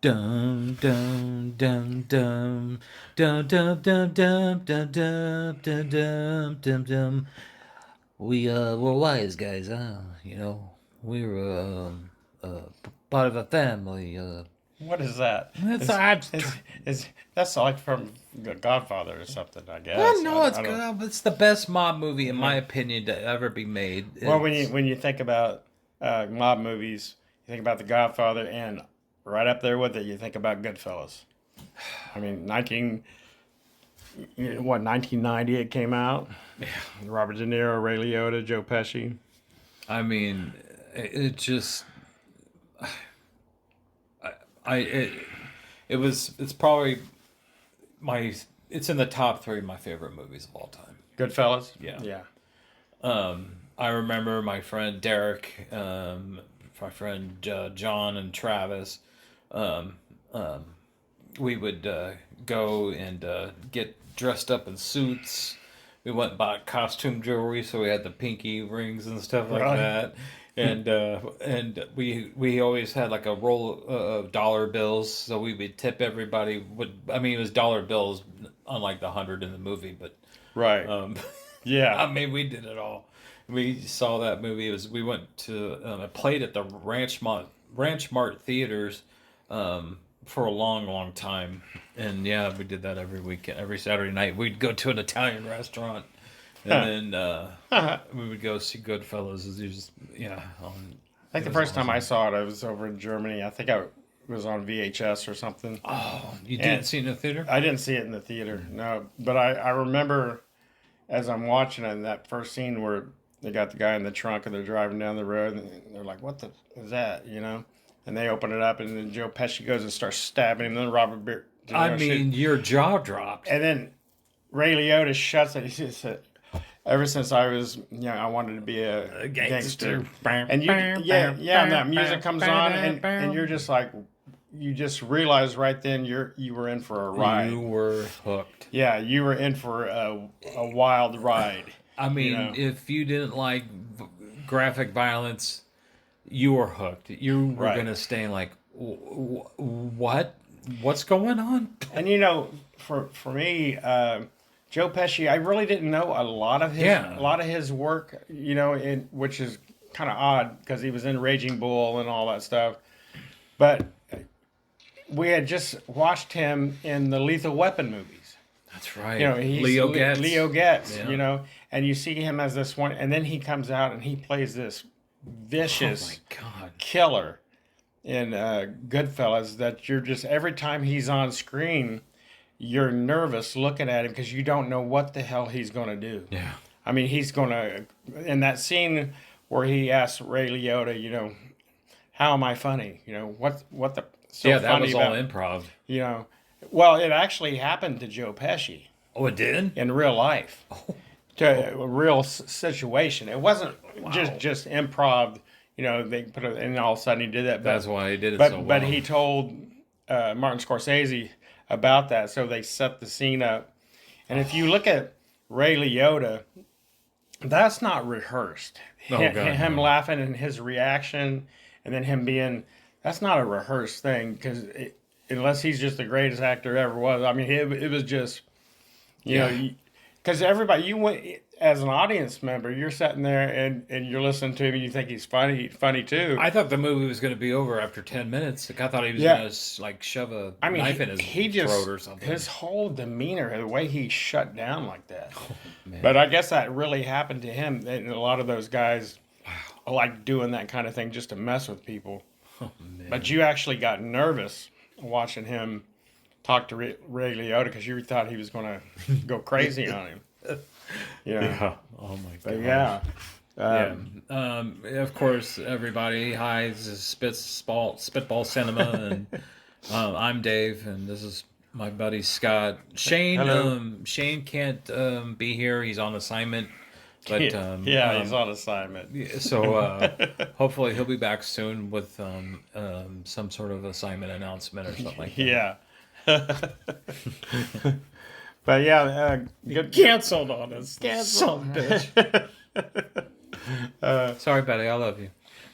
Dum dum dum dum dum dum dum dum dum dum dum dum dum dum. We're wise guys, huh? We're part of a family. What is that? It's Is abstract. is that's like from Godfather or something? I Well, guess no, it's I don't. good. It's the best mob movie, in my Yeah. opinion, to ever be made. Well, when you It's, when you think about mob movies, you think about The Godfather, and right up there with it, you think about Goodfellas. I mean, 1990 it came out. Robert De Niro, Ray Liotta, Joe Pesci. I mean, it just, I, it's probably my, it's in the top three of my favorite movies of all time. Goodfellas. Yeah. Yeah. I remember my friend Derek, my friend John and Travis. Um, um, we would go and get dressed up in suits. We went and bought costume jewelry, so we had the pinky rings and stuff like Really? that. And we always had like a roll of dollar bills, so we would tip everybody. I mean, it was dollar bills, unlike the 100 in the movie, but Right. um, Yeah. I mean, we did it all. We saw that movie. We went to I played at the Ranch Mart theaters for a long, long time, and yeah, we did that every weekend, every Saturday night. We'd go to an Italian restaurant, and I then we would go see Goodfellas. It was just yeah, think it the was first time I awesome. saw it, I was over in Germany. I think I was on VHS or something. Oh, you didn't And see it in the theater? I didn't see it in the theater, no. But I remember as I'm watching it, that first scene where they got the guy in the trunk and they're driving down the road and they're like, "What the is that?" You know? And they open it up and then Joe Pesci goes and starts stabbing him. And then De I Niro shoots. mean, your jaw dropped. And then Ray Liotta shuts it. He said, "Ever since I was, I wanted to be a A gangster." gangster. And yeah, and that music comes on, and you're just like, you just realize right then you were in for a You ride. were hooked. Yeah, you were in for a wild ride. I You mean, know, if you didn't like graphic violence, you were hooked. You were right? gonna stay like, what? What's going on? And for me, Joe Pesci, I really didn't know a Yeah, lot of his work. Which is kind of odd because he was in Raging Bull and all that stuff. But we had just watched him in the Lethal Weapon movies. that's right. He's Leo Getz. Leo Getz, Yeah. and you see him as this one, and then he comes out and he plays this Oh my vicious God. killer in Goodfellas that you're just every time he's on screen, you're nervous looking at him because you don't know what the hell he's going to do. Yeah. I mean, he's going to in that scene where he asks Ray Liotta, how am I funny? What the so Yeah, that funny was all about improv. you know? Well, it actually happened to Joe Pesci Oh, it did? in real life, Oh, to oh a real situation. It wasn't just wow. just improv. They put it, and all of a sudden he did that. That's why he did it so But well. he told Martin Scorsese about that, so they set the scene up. And if you look at Ray Liotta, that's not rehearsed. Oh God, Him no. laughing and his reaction, and then him being that's not a rehearsed thing because unless he's just the greatest actor ever was. I mean, it was just you Yeah. know, because everybody you went as an audience member, you're sitting there and you're listening to him and you think he's funny too. I thought the movie was going to be over after 10 minutes. Like, I thought he was Yeah, going to like shove a I mean knife in his he throat just or something. his whole demeanor, the way he shut down like that. Man. But I guess that really happened to him. And a lot of those guys like doing that kind of thing just to mess with people. Oh But man. you actually got nervous watching him talk to Ray Liotta because you thought he was going to go crazy on him. Yeah. Yeah. Oh my But gosh. yeah. Yeah. Um, Of course, everybody. Hi, this is Spitball Cinema, and I'm Dave, and this is my buddy Scott. Hello. Shane can't be here. He's on assignment, but Yeah, he's on assignment. yeah, so hopefully he'll be back soon with some sort of assignment announcement or something like that. Yeah. But yeah, good. Canceled on us. Cancel. Son of a bitch. Sorry, Betty. I love you.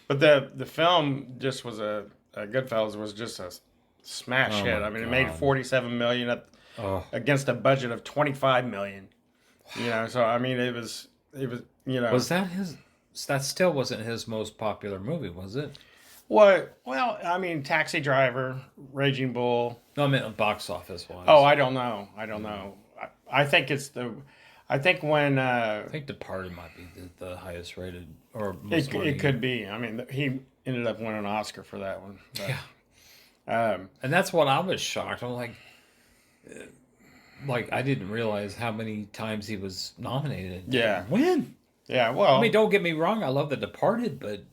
But the film just was a Goodfellas was just a smash Oh hit. my I mean, it made God. 47 million Oh, against a budget of 25 million. So I mean, was that his? That still wasn't his most popular movie, was it? well, I mean, Taxi Driver, Raging Bull. No, I mean box office Oh, wise. I don't know. I don't know. I think it's I think when I think Departed might be the highest rated or most it money. could be. I mean, he ended up winning an Oscar for that one. Yeah, Um, and that's what I was shocked. I'm like I didn't realize how many times he was nominated and yeah, didn't win. yeah. I mean, Well, don't get me wrong, I love The Departed, but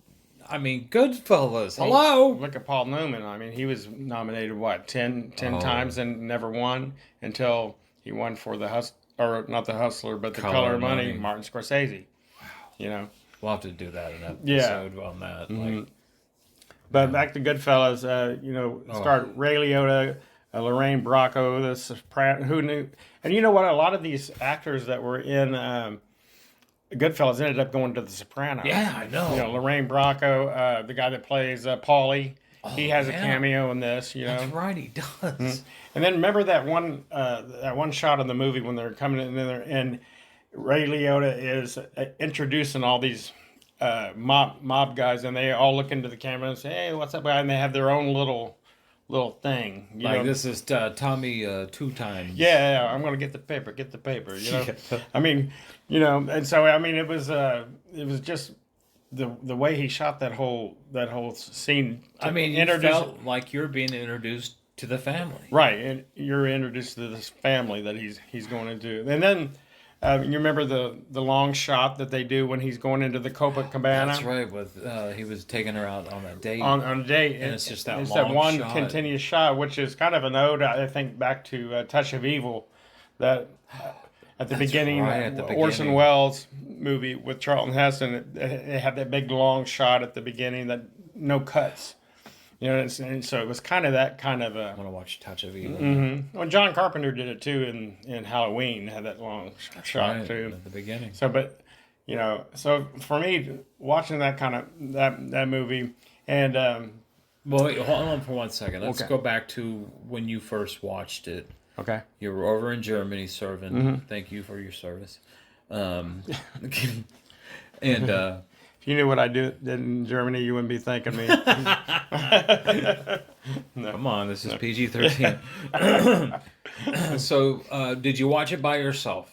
I mean, Goodfellas. well, Hello. look at Paul Newman. I mean, he was nominated what 10 Oh, times and never won until he won for or not the Hustler, but the Color Color of of Money, Money. Martin Scorsese. You know, We'll have to do that in an yeah. episode on that. hmm Like, But yeah. back to Goodfellas. Oh, Start Ray Liotta, Lorraine Bracco, the Soprano. Who knew? And you know what? A lot of these actors that were in Goodfellas ended up going to The Sopranos. yeah, I know. Lorraine Bracco, the guy that plays Paulie, he Oh, has a yeah. cameo in this. That's right, he Mhm. does. And then remember that one shot in the movie when they're coming in there, and Ray Liotta is introducing all these mob guys, and they all look into the camera and say, "Hey, what's up, guy?" And they have their own little thing. Like, this is Tommy two times. Yeah, I'm gonna get the paper, get the paper. Yeah. I mean, and so I mean, it was just the way he shot that whole scene. I mean, you Introduce felt like you're being introduced to the family. right, and you're introduced to this family that he's going into, and then. You remember the long shot that they do when he's going into the Copacabana? That's right. With he was taking her out on a date, On a date, and it's just that it's that long one shot. continuous shot, which is kind of an ode, I think, back to Touch of Evil, that at the beginning, right, at the Orson beginning. Welles movie with Charlton Heston, it had that big long shot at the beginning that no cuts, and so it was kind of that kind of I a. want to watch Touch of Evil. Well, John Carpenter did it too in Halloween, had that long shot Right too. at the beginning. So, but so for me, watching that kind of that movie, and Well, wait, hold on for 1 second. Let's Okay. go back to when you first watched it. okay, You were over in Germany serving. Mm-hmm. Thank you for your service. Um, and if you knew what I did in Germany, you wouldn't be thanking me. come on, this is PG-13. So, did you watch it by yourself,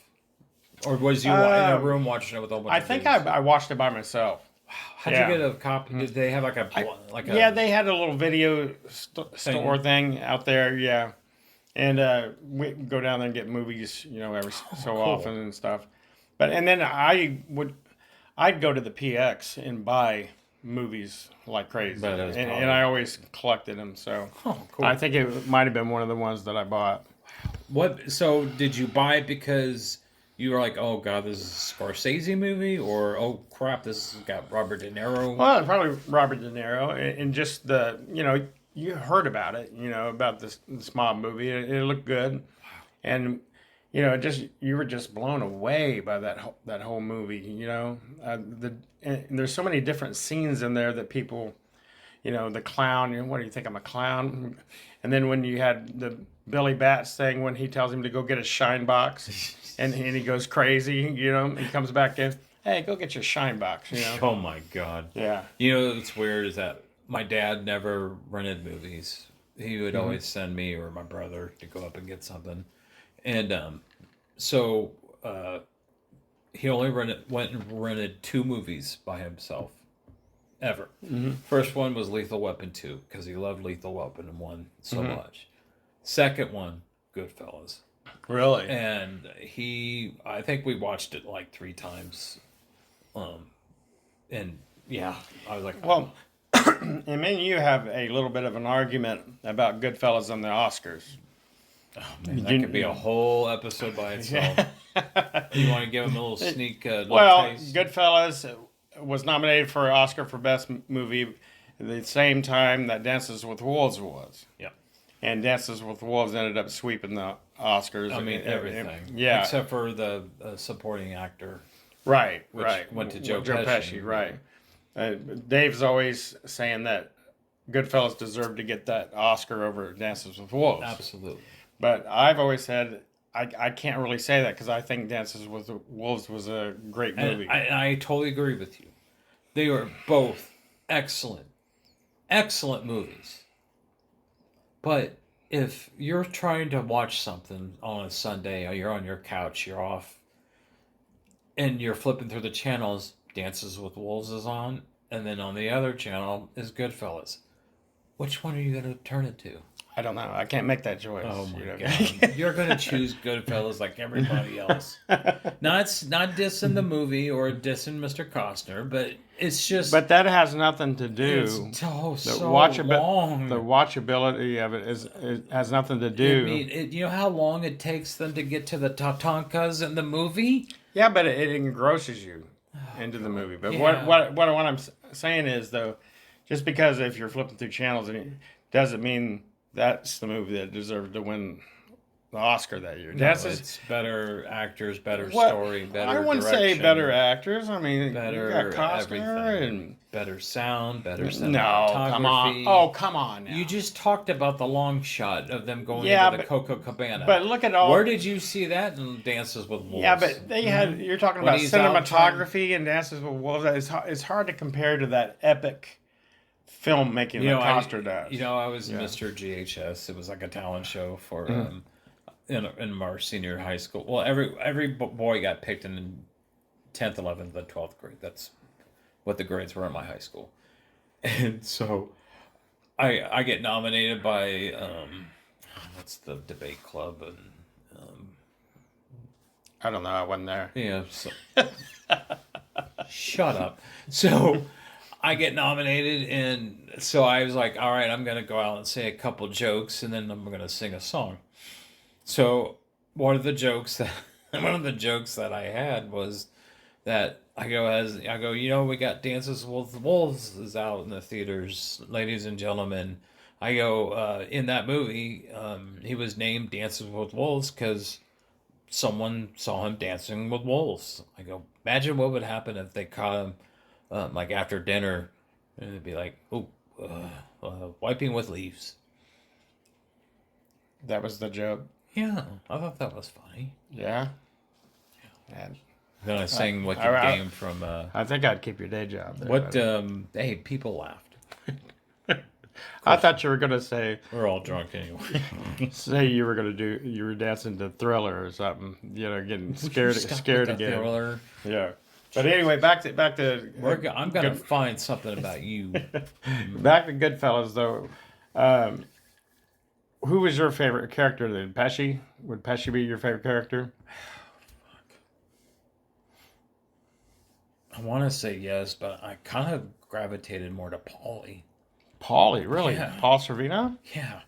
or was you in a room watching it with a whole bunch I of think dudes? I watched it by myself. How'd yeah. you get a copy? Did they have like a Yeah, they had a little video store thing out there. Yeah, and we go down there and get movies, every so cool. often and stuff. And then I'd go to the PX and buy movies like crazy, That is and probably- I always collected them. So Oh, cool. I think it might have been one of the ones that I bought. What? So did you buy it because you were like, "Oh God, this is a Scorsese movie," or "Oh crap, this has got Robert De Niro"? Well, probably Robert De Niro, and just you heard about it, about this mob movie. It looked good, and you were just blown away by that whole movie. And there's so many different scenes in there that people, the clown. What do you think? I'm a clown. And then when you had the Billy Bats thing, when he tells him to go get a shine box, and he goes crazy, he comes back in. Hey, go get your shine box. Oh my God. Yeah. You know what's weird is that my dad never rented movies. He would always send me or my brother to go up and get something, and so he only went and rented 2 movies by himself, ever. First one was Lethal Weapon 2 because he loved Lethal Weapon 1 so much. Second one, Goodfellas, Really? and I think we watched it like 3 times, and yeah, I was like, Well, and me and you have a little bit of an argument about Goodfellas and the Oscars. man, that could be a whole episode by itself. You want to give him a little sneak little Well, taste? Goodfellas was nominated for an Oscar for Best Movie at the same time that Dances with Wolves was. Yeah. And Dances with Wolves ended up sweeping the Oscars. I mean, everything. Yeah. Except for the supporting actor. Right, Which right. went to Joe Pesci. Pesci. Right. Dave's always saying that Goodfellas deserved to get that Oscar over Dances with Wolves. Absolutely. But I've always said I can't really say that because I think Dances with the Wolves was a great movie. And I totally agree with you. They were both excellent, excellent movies. But if you're trying to watch something on a Sunday, or you're on your couch, you're off, and you're flipping through the channels, Dances with Wolves is on, and then on the other channel is Goodfellas. Which one are you going to turn it to? I don't know. I can't make that choice. Oh my God. You're going to choose Goodfellas like everybody else. Not dissing the movie or dissing Mr. Costner, but it's just. But that has nothing to do. It's so The watchability of it has nothing to do. I mean, you know how long it takes them to get to the Tatankas in the movie? Yeah, but it engrosses you into the movie. But Yeah. what I'm saying is, though, just because if you're flipping through channels, it doesn't mean that's the movie that deserved to win the Oscar that year. No, it's better actors, better story, better I wouldn't direction, say better actors. I mean, better you got Costner everything. and Better sound, better cinematography. no, come on. Oh, come on now. You just talked about the long shot of them going Yeah, into the Coco Cabana. But look at all. Where did you see that in Dances with Wolves? Yeah, but they had. You're talking When about he's out cinematography and Dances with Wolves. It's hard to compare to that epic filmmaking that Costner does. I was Mr. GHS. It was like a talent show for in our senior high school. Well, every boy got picked in 10th, 11th, and 12th grade. That's what the grades were in my high school. And so I get nominated by what's the debate club, and I don't know. I wasn't there. yeah, so shut up. So I get nominated, and so I was like, all right, I'm gonna go out and say a couple jokes, and then I'm gonna sing a song. So one of the jokes that I had was that I go, we got Dances with Wolves is out in the theaters, ladies and gentlemen. I go, in that movie, he was named Dances with Wolves because someone saw him dancing with wolves. I go, imagine what would happen if they caught him, like after dinner, and it'd be like, wiping with leaves. That was the joke. Yeah, I thought that was funny. Yeah. And Then I sang Wicked Game from. I think I'd keep your day job. There, What? Hey, people laughed. I thought you were gonna say We're all drunk anyway. you were dancing to Thriller or something. Getting scared again. Thriller. Yeah. But anyway, back to I'm gonna find something about you. back to Goodfellas though. Who was your favorite character then? Pesci? Would Pesci be your favorite character? I want to say yes, but I kind of gravitated more to Paulie. Paulie, really? Yeah. Paul Sorvino? Yeah.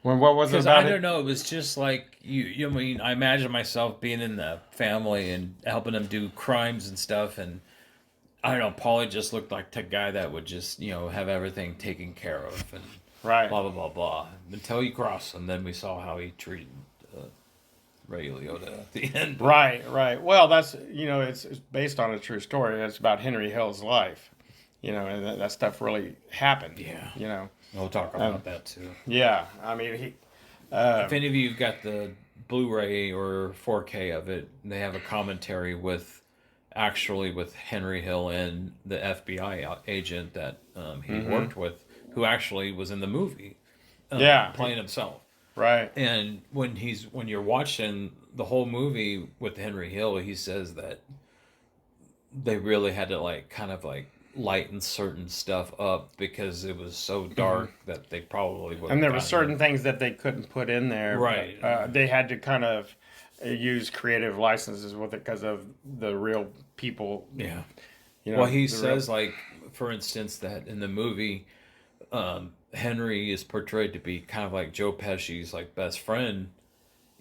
What was it Because about I it? don't know, it was just like you. I mean, I imagine myself being in the family and helping them do crimes and stuff, and I don't know. Paulie just looked like the guy that would just have everything taken care of and Right. blah blah blah blah until you cross, and then we saw how he treated Ray Liotta at the end. Right. Well, that's it's based on a true story. It's about Henry Hill's life, and that stuff really happened. Yeah. We'll talk about that too. Yeah. I mean, he. If any of you've got the Blu-ray or 4K of it, they have a commentary with Henry Hill and the FBI agent that he worked with, who actually was in the movie, playing himself. Right. And when you're watching the whole movie with Henry Hill, he says that they really had to kind of lighten certain stuff up because it was so dark that they probably would. And there were certain things that they couldn't put in there. Right. They had to kind of use creative licenses with it because of the real people. Yeah. Well, he says, for instance, that in the movie, Henry is portrayed to be kind of like Joe Pesci's best friend,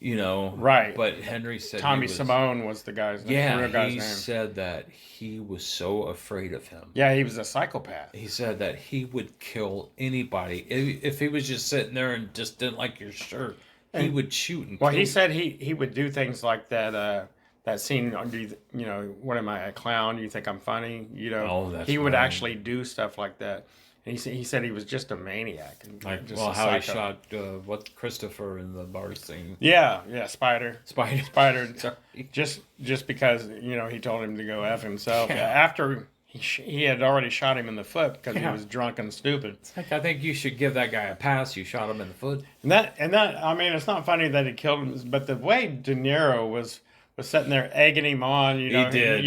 Right. But Henry said Tommy Simone was the guy's name. Yeah, the real guy's he name. said that he was so afraid of him. Yeah, he was a psychopath. He said that he would kill anybody if he was just sitting there and just didn't like your shirt. He would shoot and. Well, kill he you. said he would do things like that. That scene, what am I, a clown? You think I'm funny? Oh, that's he would right. actually do stuff like that. And he said he was just a maniac. And Like, just well, a how he psycho. shot Christopher in the bar scene. Yeah, Spider. Spider. Spider. Sorry. Just because, he told him to go F himself. Yeah. After he had already shot him in the foot because he Yeah. was drunk and stupid. It's like, I think you should give that guy a pass. You shot him in the foot. And that I mean, it's not funny that he killed him, but the way De Niro was sitting there egging him on, He did.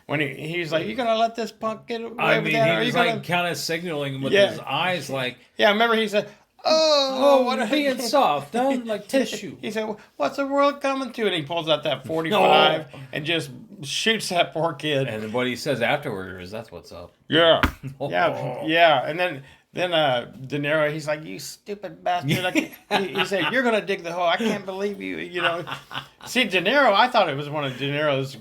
when he's like, "You gonna let this punk get away I with mean, that? he Are you was gonna?" like kind of signaling with Yeah. his eyes, like, Yeah, remember he said, "Oh, what are being soft, huh? Like tissue." He said, "What's the world coming to?" And he pulls out that 45 and just shoots that poor kid. And what he says afterwards, that's what's up. Yeah, Oh. yeah. And then De Niro, he's like, "You stupid bastard!" Like, he said, "You're gonna dig the hole. I can't believe you." See, De Niro, I thought it was one of De Niro's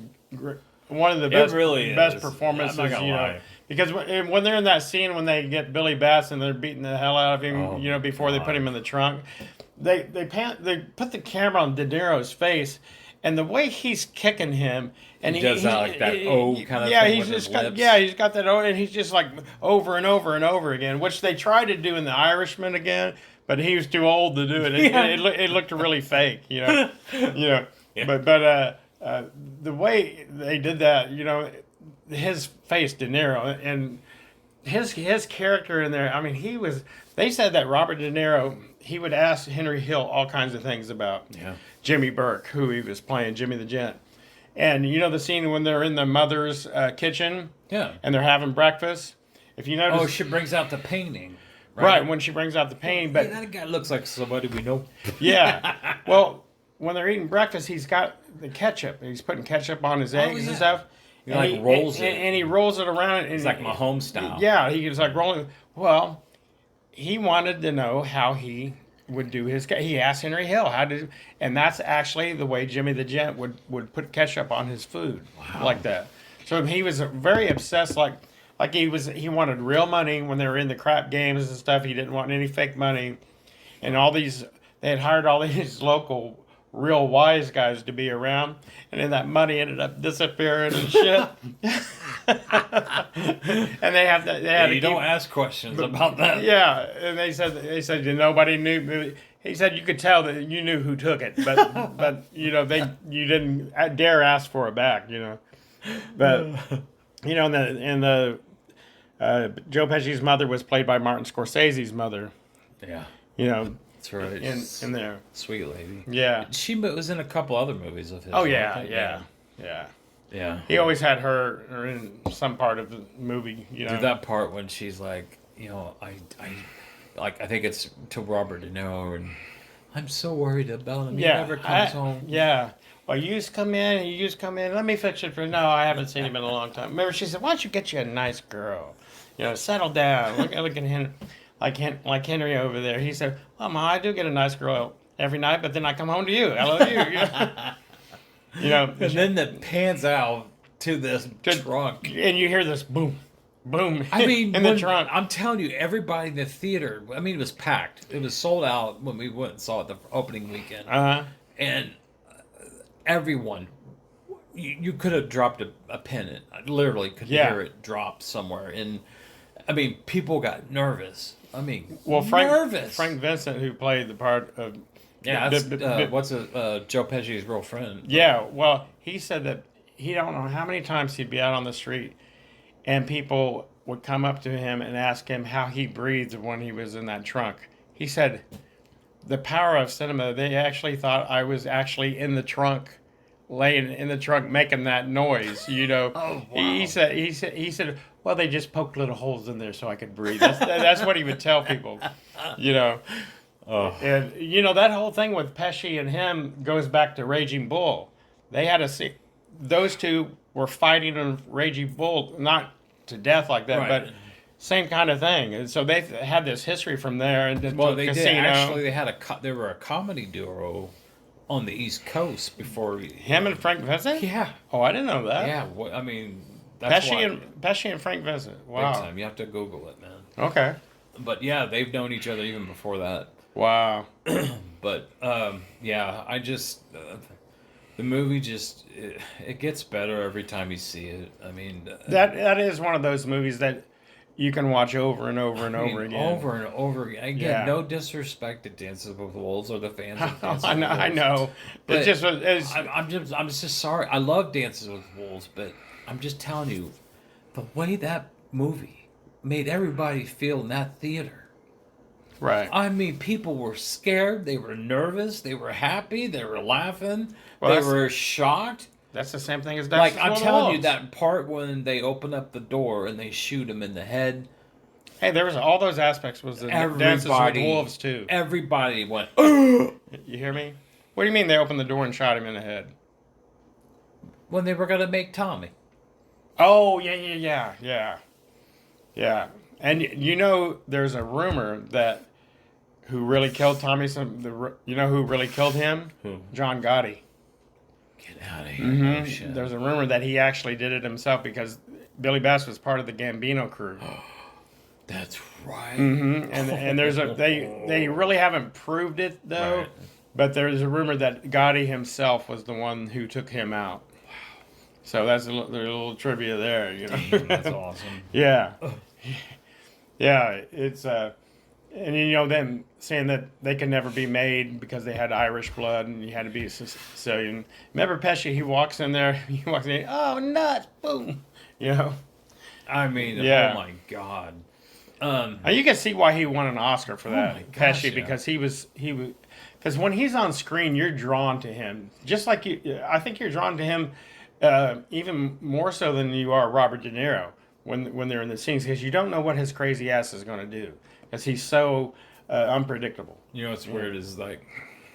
one of the best, really best is. performances. I'm not gonna lie. Because when they're in that scene when they get Billy Bass and they're beating the hell out of him, Oh, before they put God. him in the trunk, they put the camera on De Niro's face. And the way he's kicking him, and He does that, like, that O kind of yeah, thing he's with his just got, lips. yeah, he's got that O, and he's just like over and over and over again, which they tried to do in The Irishman again, but he was too old to do it. It looked really fake, Yeah. But the way they did that, his face, De Niro, and his character in there. I mean, he was. They said that Robert De Niro, he would ask Henry Hill all kinds of things about Yeah. Jimmy Burke, who he was playing, Jimmy the Gent. And the scene when they're in the mother's kitchen Yeah. and they're having breakfast. If you notice, Oh, she brings out the painting. right when she brings out the pain, but Hey, that guy looks like somebody we know. yeah, well, when they're eating breakfast, he's got the ketchup. He's putting ketchup on his eggs yeah. and stuff. He, And like, rolls it. and he rolls it around. And It's like Mahomes style. Yeah, he was like rolling. Well, he wanted to know how he would do his. He asked Henry Hill and that's actually the way Jimmy the Gent would put ketchup on his food, like that. So he was very obsessed, like he wanted real money when they were in the crap games and stuff. He didn't want any fake money, and they had hired all these local real wise guys to be around, and then that money ended up disappearing and shit. And they had to You don't ask questions about that. yeah, and they said nobody knew. He said you could tell that you knew who took it, but you didn't dare ask for it back, But and the Joe Pesci's mother was played by Martin Scorsese's mother. Yeah. That's right. In there. Sweet lady. Yeah. She was in a couple other movies of his. Oh I yeah, think. yeah. Yeah. He always had her in some part of the movie, Dude, that part when she's like, I think it's to Robert De Niro, and I'm so worried about him. He never comes home. Yeah. Well, you used to come in. Let me fix it for. No, I haven't seen him in a long time. Remember, she said, "Why don't you get you a nice girl? Settle down. Look at him, like Henry over there." He said, "Well, Ma, I do get a nice girl every night, but then I come home to you. I love you." And then it pans out to this trunk. And you hear this boom, boom. I mean, in the trunk. I'm telling you, everybody in the theater. I mean, it was packed. It was sold out when we went and saw it the opening weekend. And everyone, you could have dropped a pin in. I literally could hear it drop somewhere. And I mean, people got nervous. I mean, nervous. Frank Vincent, who played the part of Yeah, that's Joe Pesci's real friend. Yeah, well, he said that he don't know how many times he'd be out on the street, and people would come up to him and ask him how he breathed when he was in that trunk. He said, the power of cinema, they actually thought I was actually in the trunk, laying in the trunk making that noise, Oh, wow. He said, well, they just poked little holes in there so I could breathe. That's what he would tell people, Oh. And, that whole thing with Pesci and him goes back to Raging Bull. They had those two were fighting on Raging Bull, not to death like that, Right. but same kind of thing. And so they've had this history from there. And Well, they did. Actually, they were a comedy duo on the East Coast before. Him and Frank Vincent? Yeah. Oh, I didn't know that. Yeah, I mean, that's Pesci and Frank Vincent. Wow. Big time. You have to Google it, man. Okay. But yeah, they've known each other even before that. Wow. But yeah, the movie just it gets better every time you see it. I mean, that is one of those movies that you can watch over and over and I over mean, again. over and over again. Again, Yeah. no disrespect to Dances with Wolves or the fans of Dances I with know. I Wolves, know. It's but just it's I'm just sorry. I love Dances with Wolves, but I'm just telling you, the way that movie made everybody feel in that theater. right. I mean, people were scared, they were nervous, they were happy, they were laughing, Well, they were shocked. that's the same thing as Like Dexter's I'm Little telling you, Wolves. that part when they open up the door and they shoot him in the head, Hey, there was all those aspects was the Dances with Wolves too. everybody went, "Ugh!" You hear me? What do you mean they opened the door and shot him in the head? when they were gonna make Tommy. Oh yeah. And you know, there's a rumor that who really killed Tommy? You know who really killed him? Who? John Gotti. Get out of here! No shit. Mm-hmm. There's a rumor that he actually did it himself because Billy Bass was part of the Gambino crew. That's right. Mm-hmm. And there's they really haven't proved it though, Right. but there's a rumor that Gotti himself was the one who took him out. So that's there's a little trivia there, you know. Damn, that's awesome. Yeah, yeah. It's and you know them saying that they can never be made because they had Irish blood and you had to be Sicilian. Remember Pesci? He walks in there. He walks in. Oh nuts! Boom. You know. I mean, Yeah. oh my god. Now you can see why he won an Oscar for that, my gosh, Pesci, yeah. because he was because when he's on screen, you're drawn to him. Just like I think you're drawn to him even more so than you are Robert De Niro when they're in the scenes because you don't know what his crazy ass is going to do because he's so unpredictable. You know what's weird is like,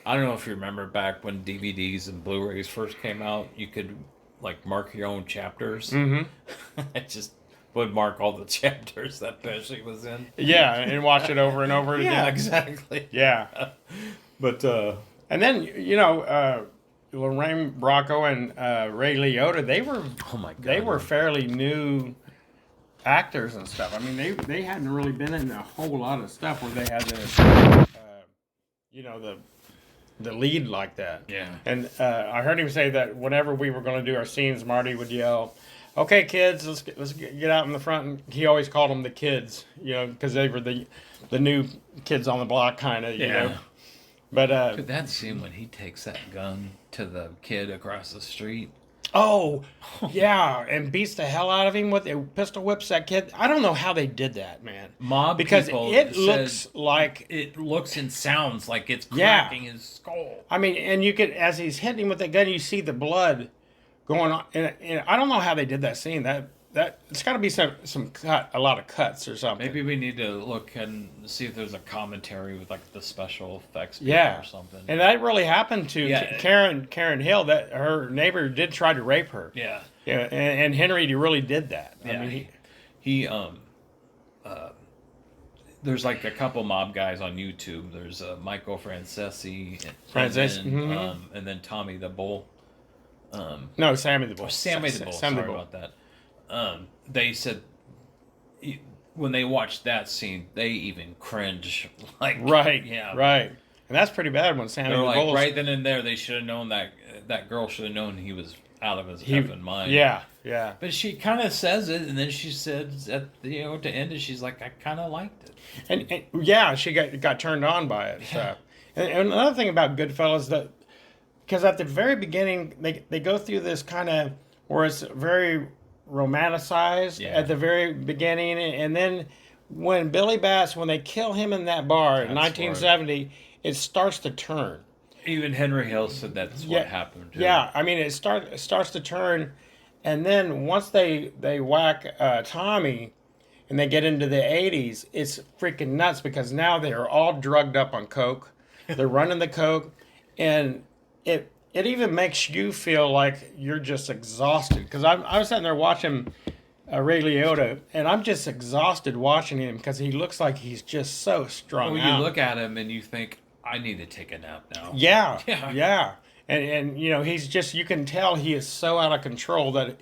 I don't know if you remember back when DVDs and Blu-rays first came out, you could like mark your own chapters. Mm-hmm. I just would mark all the chapters that Pesci was in. Yeah, and watch it over and over again. Yeah, exactly. Yeah, But and then you know. Lorraine Bracco and Ray Liotta, oh my god, they were fairly new actors and stuff. I mean, they hadn't really been in a whole lot of stuff where they had the, you know, the lead like that. Yeah. And I heard him say that whenever we were going to do our scenes, Marty would yell, "Okay, kids, let's get out in the front." And he always called them the kids, you know, because they were the new kids on the block, kind of, you know. But Dude, that scene when he takes that gun to the kid across the street. oh, yeah, and beats the hell out of him with it, pistol whips that kid. I don't know how they did that, man. Mob Because people it said looks like it looks and sounds like it's Yeah. cracking his skull. I mean, and you could as he's hitting him with the gun, you see the blood going on. And I don't know how they did that scene. That it's got to be some a lot of cuts or something. Maybe we need to look and see if there's a commentary with like the special effects people Yeah, or something. and that really happened to Yeah. Karen Hill. That her neighbor did try to rape her. yeah. Yeah, and Henry really did that. I Yeah, mean, he there's like a couple mob guys on YouTube. There's Michael Francesi, and then Tommy the Bull. no, Sammy the Bull. Sammy the Bull. Sammy the Sorry Bull. about that. They said when they watched that scene, they even cringe. Like Right. yeah, Right. And that's pretty bad when Sammy They're the like Bull. right then and there, they should have known that girl should have known he was out of his effing mind. Yeah. Yeah. But she kind of says it, and then she says at to end it, she's like, I kind of liked it. And yeah, she got turned on by it. So. And another thing about Goodfellas that because at the very beginning they go through this kind of where it's very romanticized Yeah. at the very beginning, and then when Billy Bass when they kill him in that bar in That's 1970, it starts to turn. Even Henry Hill said that's what happened. Too. Yeah, I mean it starts to turn, and then once they whack Tommy. And they get into the 80s, it's freaking nuts because now they are all drugged up on coke. They're running the coke, and it even makes you feel like you're just exhausted. Because I was sitting there watching Ray Liotta, and I'm just exhausted watching him because he looks like he's just so strung Well, out. you look at him and you think, I need to take a nap now. Yeah, Yeah. yeah. And you know he's just you can tell he is so out of control that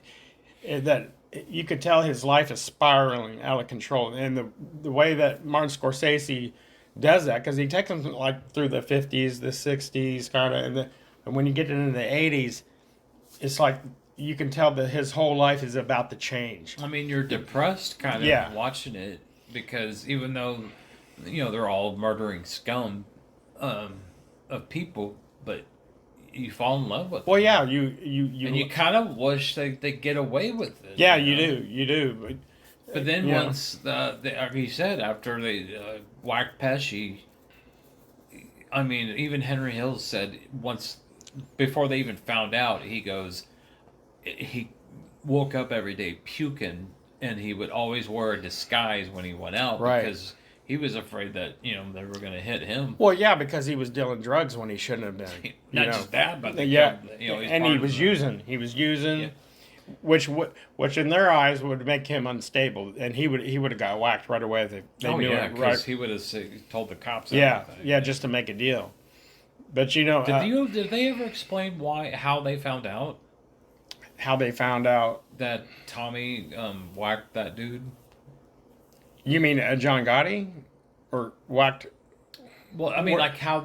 you could tell his life is spiraling out of control. And the way that Martin Scorsese does that, because he takes them like through the 50s, the 60s, kind of, and when you get into the 80s, it's like you can tell that his whole life is about to change. I mean, you're depressed kind of Yeah. watching it because even though, they're all murdering scum um, of people, but you fall in love with Well, them. yeah, And you kind of wish they get away with it. yeah, you know? you do. But then You know. once, like you said, after they whacked Pesci, I mean, even Henry Hill said once, before they even found out, he goes, he woke up every day puking, and he would always wear a disguise when he went out Right. because he was afraid that they were going to hit him. Well, yeah, because he was dealing drugs when he shouldn't have been. Not just that, but they Yeah, killed, he's and part he of was the- using. He was using, Yeah. which in their eyes would make him unstable, and he would have got whacked right away. They Oh knew yeah, it right. because he would have told the cops. Yeah, everything. yeah, just to make a deal. But Did they ever explain how they found out how they found out? that Tommy whacked that dude? You mean John Gotti, or whacked? Well, I mean, What- like how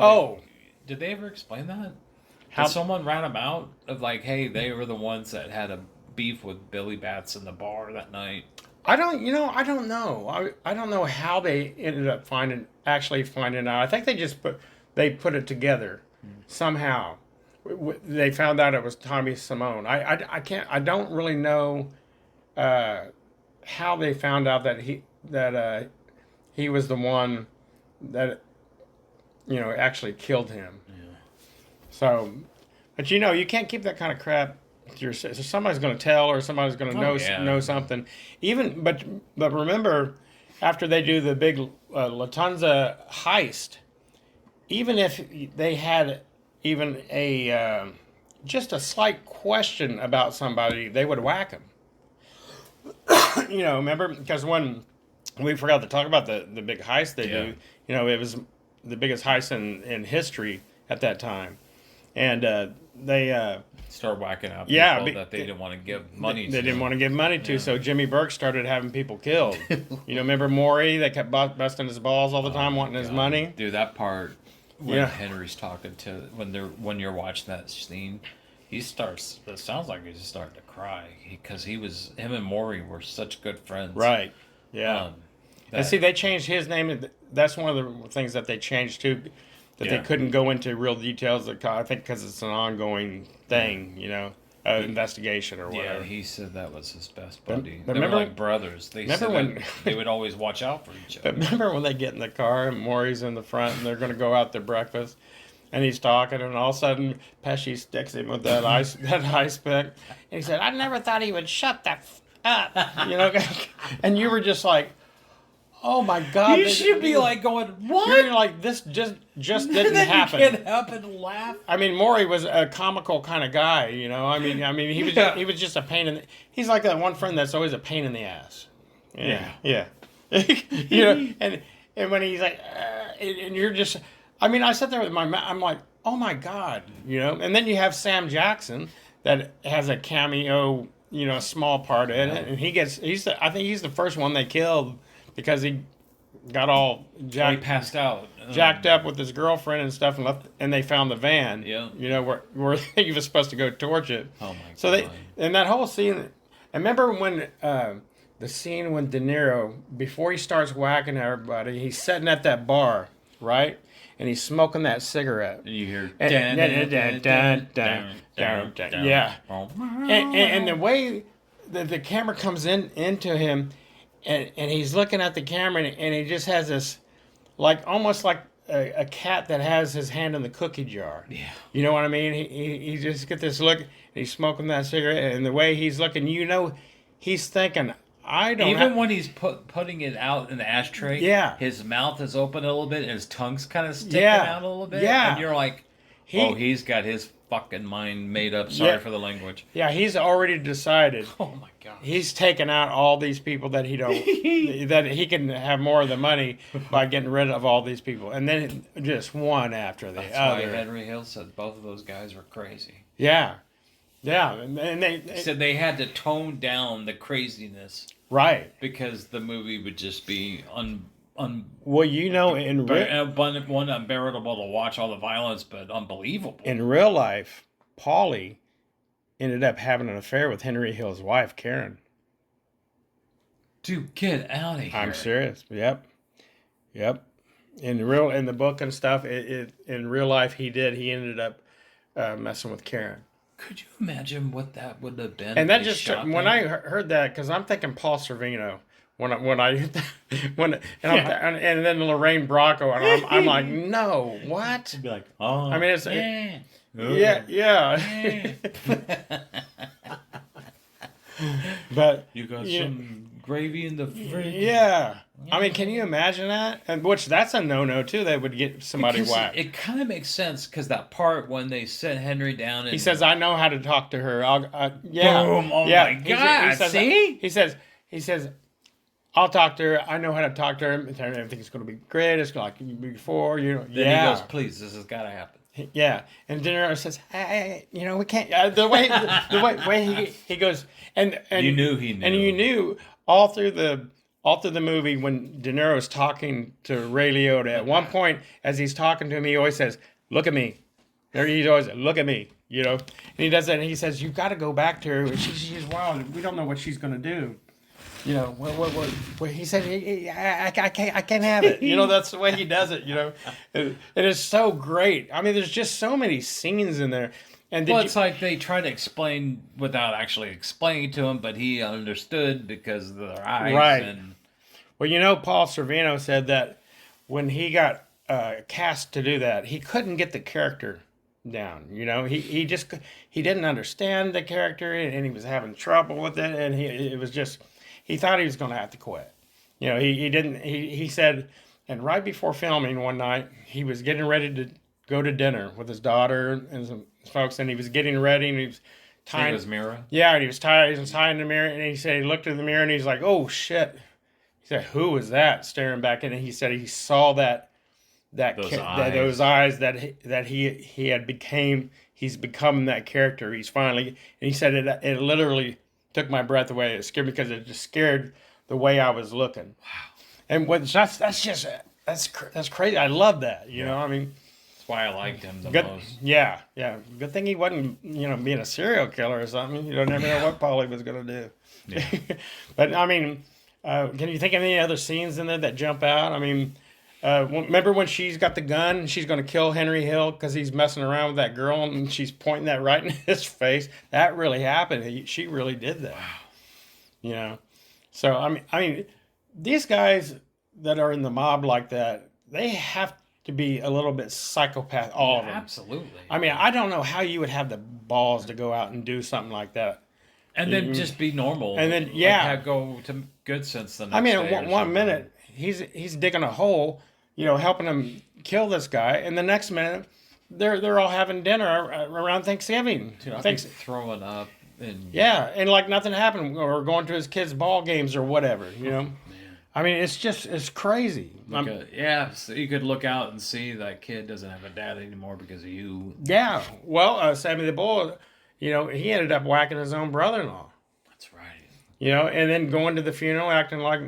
Oh, did they ever explain that? how? Did someone rat them out of like, hey, they were the ones that had a beef with Billy Bats in the bar that night? I don't. I don't know. I don't know how they ended up actually finding out. I think they put it together somehow. They found out it was Tommy Simone. I can't. I don't really know how they found out that he was the one that actually killed him. Yeah. So, but you can't keep that kind of crap to yourself. So somebody's going to tell, or somebody's going to know something. But remember, after they do the big Lufthansa heist, even if they had even a just a slight question about somebody, they would whack them. Remember, because when we forgot to talk about the big heist they do, it was the biggest heist in history at that time, and they Start whacking out Yeah, people that they didn't want to give money to. they didn't want to give money to, Yeah. so Jimmy Burke started having people killed. Remember Maury? They kept busting his balls all the time, wanting his God. money. Dude, that part when Yeah. Henry's talking to when you're watching that scene, he starts. It sounds like he's starting to cry because him and Maury were such good friends. Right. Yeah. Um, And that- see, they changed his name. That's one of the things that they changed too, that they Yeah. couldn't go into real details. I think because it's an ongoing thing, investigation or Yeah, whatever. he said that was his best buddy. but They remember- were like brothers. They remember said when- that they would always watch out for each But other. remember when they get in the car and Maury's in the front and they're going to go out to breakfast, and he's talking, and all of a sudden Pesci sticks him with that ice pick, and he said, "I never thought he would shut that up," and you were just like, "Oh my God!" You should be like going, what? You're like, this just And didn't then happen. you can't help but laugh. I mean, Maury was a comical kind of guy, I mean, he was Yeah. he was just a pain in. He's like that one friend that's always a pain in the ass. Yeah. And when he's like, and you're just, I mean, I sat there with I'm like, oh my God, And then you have Sam Jackson that has a cameo, a small part in it, and I think he's the first one they killed because he got all He jacked out. up with his girlfriend and stuff, and left, and they found the van. Yeah. Where he was supposed to go torch it. Oh my So God. and that whole scene. I remember when the scene when De Niro, before he starts whacking everybody, he's sitting at that bar, right, and he's smoking that cigarette. And you hear Yeah. And the way the camera comes into him, and he's looking at the camera, and he just has this, almost like a cat that has his hand in the cookie jar. Yeah. You know what I mean? He just get this look, and he's smoking that cigarette, and the way he's looking, he's thinking, I don't Even when he's putting it out in the ashtray, Yeah. his mouth is open a little bit and his tongue's kind of sticking Yeah. out a little bit. Yeah. And you're like, he's got his fucking mind made up. Sorry for the language. Yeah, he's already decided. Oh my God. He's taken out all these people that he don't that he can have more of the money by getting rid of all these people, and then just one after the That's other. why Henry Hill said both of those guys were crazy. Yeah, and He said they had to tone down the craziness right. because the movie would just be Well, in one unbearable to watch all the violence, but unbelievable. real life, Paulie ended up having an affair with Henry Hill's wife, Karen. Dude, get out of here. I'm serious. Yep. In the book and stuff, in real life, he did. He ended up messing with Karen. Could you imagine what that would have been? And if that they just shot when that? I heard that, because I'm thinking Paul Sorvino. And then Lorraine Bracco, and I'm like, no, what? You'd be like, oh, I mean, it's yeah. yeah. But You got yeah. some gravy in the fridge. Yeah. I mean, can you imagine that? And which that's a no no too. They would get somebody Because whacked. it kind of makes sense because that part when they set Henry down and He says, "I know how to talk to her." Yeah. Boom. Oh Yeah. my He God. says, See? He says, "I'll talk to her. I know how to talk to her. Everything's going to be great. It's going to like before, you know." Then yeah. he goes, please, this has got to happen. Yeah, and Dinero says, "Hey, you know, we can't." The way he goes, and You knew he knew. and you knew all through the movie when De Niro's talking to Ray Liotta. At one point, as he's talking to him, he always says, "Look at me." There he's always, "Look at me," you know. And he does that, and he says, "You've got to go back to her. She's wild. We don't know what she's going to do." You know, what he said, I can't have it. You know, that's the way he does it, you know. It is so great. I mean, there's just so many scenes in there. And Well, it's like they try to explain without actually explaining to him, but he understood because of their eyes. Right. And well, you know, Paul Sorvino said that when he got cast to do that, he couldn't get the character down. You know, he didn't understand the character, and he was having trouble with it, and it was just... He thought he was going to have to quit. You know, he didn't. He said, and right before filming one night, he was getting ready to go to dinner with his daughter and some folks, and he was getting ready, and he was tying his mirror. Yeah, and he was tying the mirror, and he said he looked in the mirror, and he's like, "Oh shit!" He said, "Who was that?" Staring back, and he said he saw those eyes that he had became. He's become that character. He's finally, and he said it literally took my breath away. It scared me because it just scared the way I was looking. Wow. And that's crazy. I love that. You know, I mean, that's why I liked him the good, most. Yeah. Good thing he wasn't, being a serial killer or something. You don't never know what Paulie was going to do. Yeah. But I mean, can you think of any other scenes in there that jump out? I mean, remember when she's got the gun and she's going to kill Henry Hill because he's messing around with that girl and she's pointing that right in his face? That really happened. She really did that. Wow. You know, so I mean, these guys that are in the mob like that, they have to be a little bit psychopath. All of them. Absolutely. I mean, I don't know how you would have the balls to go out and do something like that. And then just be normal. And then go to good sense the next I mean, day one minute he's digging a hole, helping him kill this guy, and the next minute they're all having dinner around Thanksgiving. Dude, I'll be throwing up and and like nothing happened, or going to his kids' ball games or whatever. Man. I mean, it's crazy. So you could look out and see that kid doesn't have a dad anymore because of you. Yeah. Well, Sammy the Bull, he ended up whacking his own brother-in-law. That's right. And then going to the funeral acting like,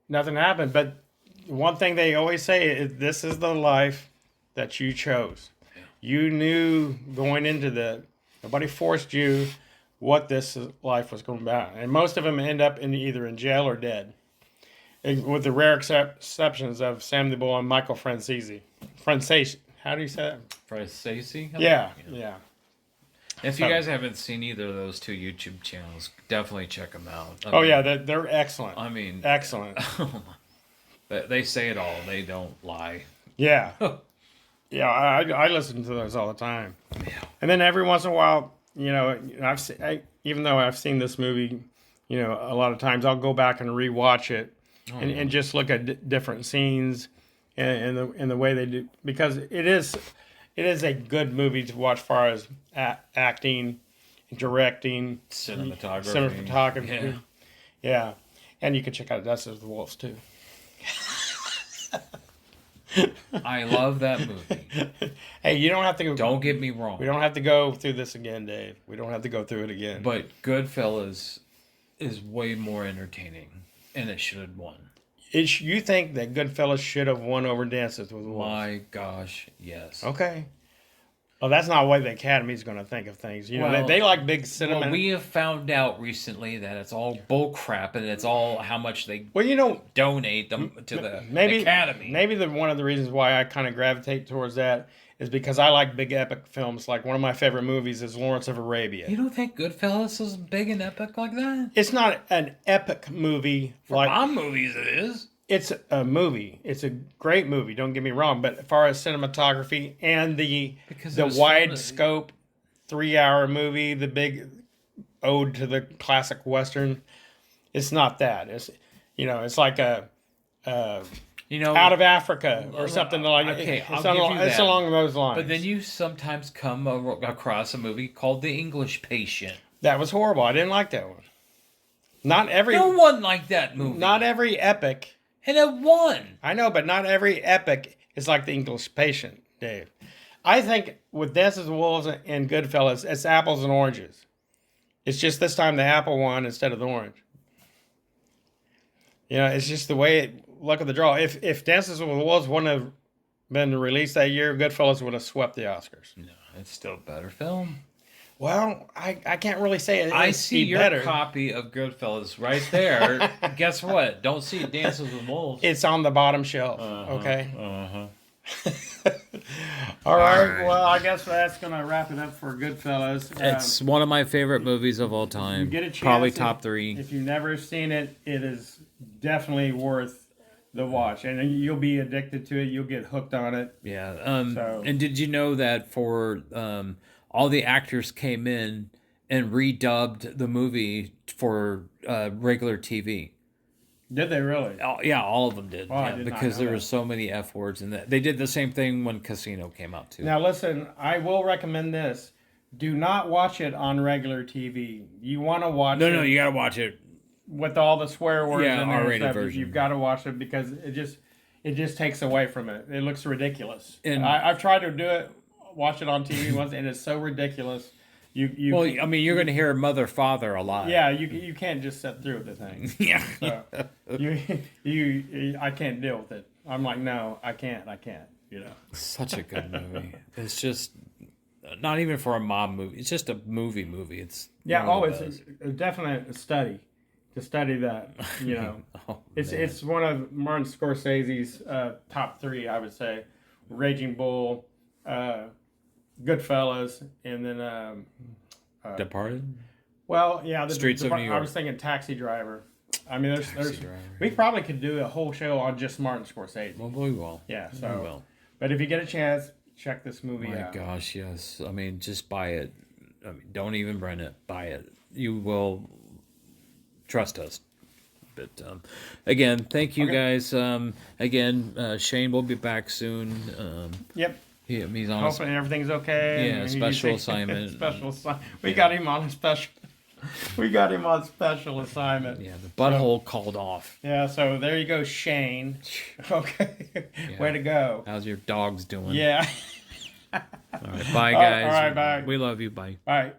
nothing happened. But one thing they always say is, this is the life that you chose. Yeah. You knew going into nobody forced you what this life was going to be about. And most of them end up either in jail or dead. With the rare exceptions of Sam the Bull and Michael Francese. How do you say that? Francese? Yeah. If you guys haven't seen either of those two YouTube channels, definitely check them out. They're excellent. I mean... Excellent. They say it all. They don't lie. Yeah. Yeah, I listen to those all the time. Yeah. And then every once in a while, even though I've seen this movie, a lot of times, I'll go back and rewatch it and just look at different scenes and the way they do, because it is a good movie to watch as far as acting, directing, cinematography. Yeah. And you can check out Dust of the Wolves too. I love that movie. Hey, you don't have to go. Don't get me wrong. We don't have to go through this again, Dave. We don't have to go through it again. But Goodfellas is way more entertaining, and it should have won. You think that Goodfellas should have won over Dances with Wolves? My gosh, yes. Okay. Well, that's not what the Academy's going to think of things. You know, Well, they like big cinema. Well, we have found out recently that it's all bull crap, and it's all how much they Well, you know, donate them to the maybe Academy. Maybe one of the reasons why I kind of gravitate towards that is because I like big epic films. Like one of my favorite movies is Lawrence of Arabia. You don't think Goodfellas is big and epic like that? It's not an epic movie For like my movies, it is. it's a movie. It's a great movie. Don't get me wrong, but as far as cinematography and the wide scope 3-hour movie, the big ode to the classic western, it's not that. It's it's like a Out of Africa or something like that. Okay, It's it's along those lines. But then you sometimes come across a movie called The English Patient. That was horrible. I didn't like that one. No one liked that movie. Not every epic. And it won. I know, but not every epic is like The English Patient, Dave. I think with Dances with Wolves and Goodfellas, it's apples and oranges. It's just this time the apple won instead of the orange. It's just the way luck of the draw. If Dances with Wolves wouldn't have been released that year, Goodfellas would have swept the Oscars. No, it's still a better film. Well, I can't really say it. I see your better. copy of Goodfellas right there. Guess what? Don't see Dances with Wolves. It's on the bottom shelf. Okay. All right. Well, I guess that's gonna wrap it up for Goodfellas. It's one of my favorite movies of all time. You get a chance, Probably top 3. If you've never seen it, it is definitely worth the watch, and you'll be addicted to it. You'll get hooked on it. Yeah. And did you know that for all the actors came in and redubbed the movie for regular TV? Did they really? Yeah, all of them did. Oh, I Yeah, did not because know there that. were so many F words, and they did the same thing when Casino came out too. Now listen, I will recommend this. Do not watch it on regular TV. You want to watch it. No, you gotta watch it. With all the swear words Yeah, in there and R-rated stuff, version. you've got to watch it because it just takes away from it. It looks ridiculous. And- I've tried to do it, watch it on TV once, and it's so ridiculous. You Well, I mean, you're gonna hear Mother Father a lot. yeah, you can't just sit through the thing. Yeah. So, I can't deal with it. I'm like, no, I can't. Such a good movie. It's just not even for a mom movie. It's just a movie. It's Yeah. one Oh, of the it's best. definitely a study to study that. Oh, It's man. it's one of Martin Scorsese's top 3, I would say. Raging Bull, Goodfellas, and then Departed. well, yeah, Streets of New I York. was thinking Taxi Driver. I mean, there's Driver. we probably could do a whole show on just Martin Scorsese. Well, we will. Yeah, We so will. but if you get a chance, check this movie My out. gosh, yes. I mean, just buy it. I mean, don't even rent it. Buy it. You will trust us. But again, thank you guys. Again, Shane will be back soon. Yep. He's on. Hopefully everything's okay. Yeah, and special he's- assignment. special assignment. We got him on a special. We got him on special assignment. Yeah, the butthole called off. Yeah, so there you go, Shane. Okay. Way to go. How's your dogs doing? Yeah. All right, bye guys. All right, bye. We love you. Bye. All right.